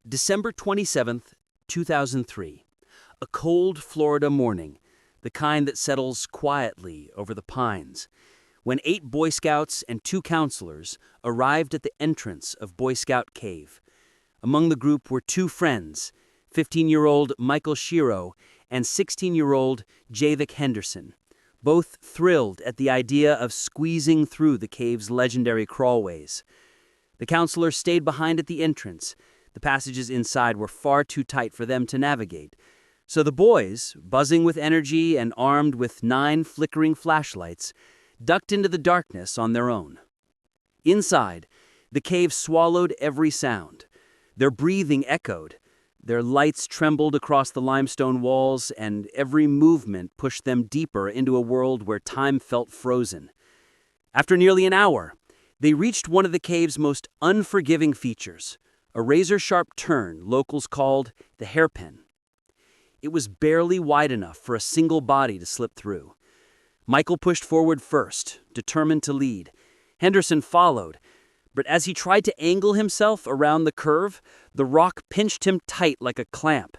December 27th, 2003. A cold Florida morning, the kind that settles quietly over the pines, when 8 Boy Scouts and 2 counselors arrived at the entrance of Boy Scout Cave. Among the group were 2 friends, 15-year-old Michael Shiro and 16-year-old Javik Henderson, both thrilled at the idea of squeezing through the cave's legendary crawlways. The counselors stayed behind at the entrance. The passages inside were far too tight for them to navigate. So the boys, buzzing with energy and armed with 9 flickering flashlights, ducked into the darkness on their own. Inside, the cave swallowed every sound. Their breathing echoed. Their lights trembled across the limestone walls, and every movement pushed them deeper into a world where time felt frozen. After nearly an hour, they reached one of the cave's most unforgiving features, a razor-sharp turn locals called the Hairpin. It was barely wide enough for a single body to slip through. Michael pushed forward first, determined to lead. Henderson followed, but as he tried to angle himself around the curve, the rock pinched him tight like a clamp.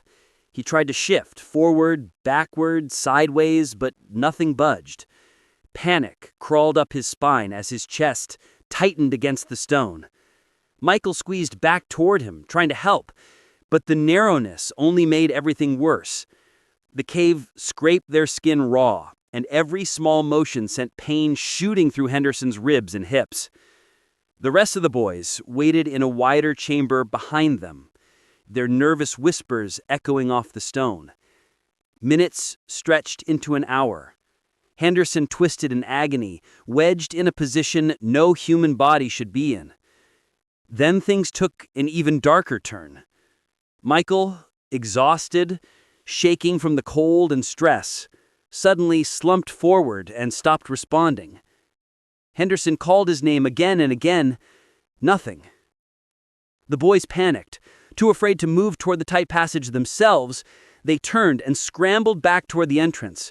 He tried to shift forward, backward, sideways, but nothing budged. Panic crawled up his spine as his chest tightened against the stone. Michael squeezed back toward him, trying to help, but the narrowness only made everything worse. The cave scraped their skin raw, and every small motion sent pain shooting through Henderson's ribs and hips. The rest of the boys waited in a wider chamber behind them, their nervous whispers echoing off the stone. Minutes stretched into an hour. Henderson twisted in agony, wedged in a position no human body should be in. Then things took an even darker turn. Michael, exhausted, shaking from the cold and stress, suddenly slumped forward and stopped responding. Henderson called his name again and again. Nothing. The boys panicked. Too afraid to move toward the tight passage themselves, they turned and scrambled back toward the entrance.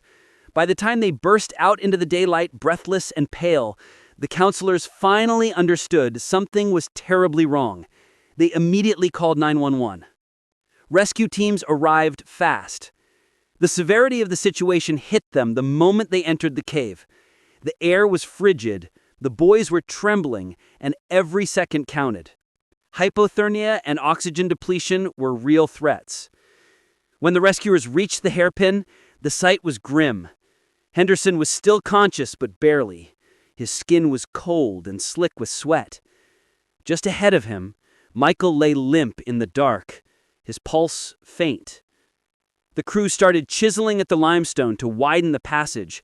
By the time they burst out into the daylight, breathless and pale, the counselors finally understood something was terribly wrong. They immediately called 911. Rescue teams arrived fast. The severity of the situation hit them the moment they entered the cave. The air was frigid, the boys were trembling, and every second counted. Hypothermia and oxygen depletion were real threats. When the rescuers reached the Hairpin, the sight was grim. Henderson was still conscious, but barely. His skin was cold and slick with sweat. Just ahead of him, Michael lay limp in the dark, his pulse faint. The crew started chiseling at the limestone to widen the passage.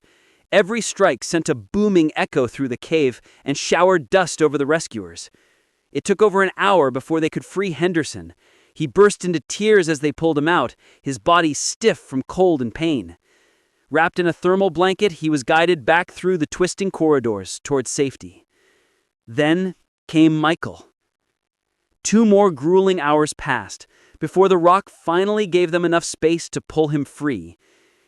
Every strike sent a booming echo through the cave and showered dust over the rescuers. It took over an hour before they could free Henderson. He burst into tears as they pulled him out, his body stiff from cold and pain. Wrapped in a thermal blanket, he was guided back through the twisting corridors towards safety. Then came Michael. 2 more grueling hours passed before the rock finally gave them enough space to pull him free.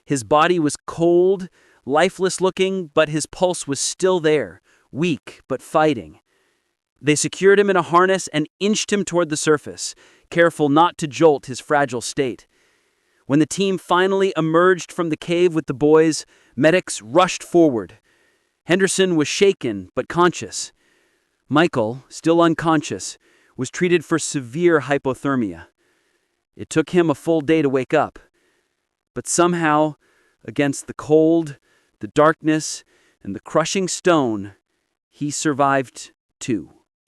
His body was cold, lifeless looking, but his pulse was still there, weak but fighting. They secured him in a harness and inched him toward the surface, careful not to jolt his fragile state. When the team finally emerged from the cave with the boys, medics rushed forward. Henderson was shaken but conscious. Michael, still unconscious, was treated for severe hypothermia. It took him a full day to wake up. But somehow, against the cold, the darkness, and the crushing stone, he survived too.